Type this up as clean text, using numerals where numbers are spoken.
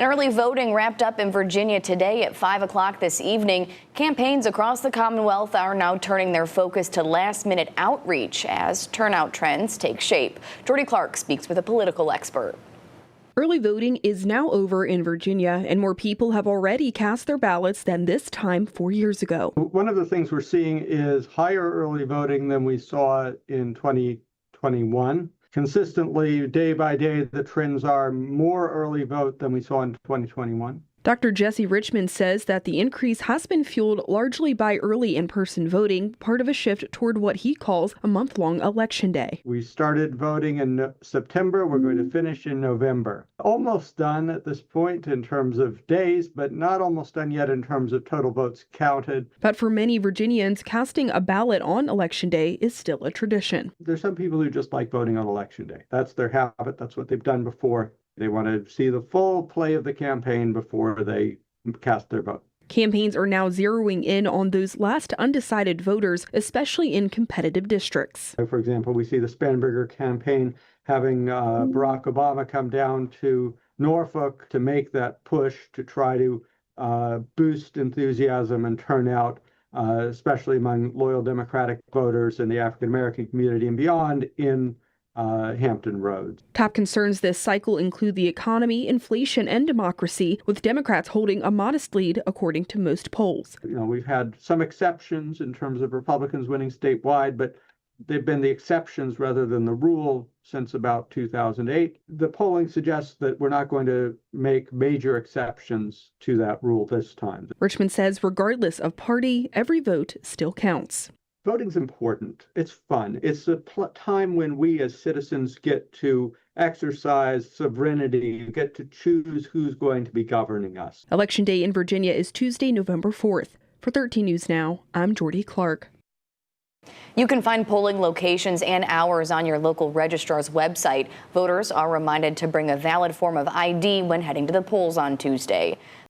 And early voting wrapped up in Virginia today at 5 o'clock this evening. Campaigns across the Commonwealth are now turning their focus to last-minute outreach as turnout trends take shape. Jordy Clark speaks with a political expert. Early voting is now over in Virginia, and more people have already cast their ballots than this time 4 years ago. One of the things we're seeing is higher early voting than we saw in 2021. Consistently, day by day, the trends are more early vote than we saw in 2021. Dr. Jesse Richmond says that the increase has been fueled largely by early in-person voting, part of a shift toward what he calls a month-long election day. We started voting in September. We're going to finish in November. Almost done at this point in terms of days, but not almost done yet in terms of total votes counted. But for many Virginians, casting a ballot on Election Day is still a tradition. There's some people who just like voting on Election Day. That's their habit. That's what they've done before. They want to see the full play of the campaign before they cast their vote. Campaigns are now zeroing in on those last undecided voters, especially in competitive districts. For example, we see the Spanberger campaign having Barack Obama come down to Norfolk to make that push to try to boost enthusiasm and turnout, especially among loyal Democratic voters in the African-American community and beyond in Hampton Roads. Top concerns this cycle include the economy, inflation, and democracy, with Democrats holding a modest lead according to most polls. We've had some exceptions in terms of Republicans winning statewide, but they've been the exceptions rather than the rule since about 2008. The polling suggests that we're not going to make major exceptions to that rule this time. Richmond says regardless of party, every vote still counts. Voting's important. It's fun. It's a time when we as citizens get to exercise sovereignty, get to choose who's going to be governing us. Election Day in Virginia is Tuesday, November 4th. For 13 News Now, I'm Jordy Clark. You can find polling locations and hours on your local registrar's website. Voters are reminded to bring a valid form of ID when heading to the polls on Tuesday.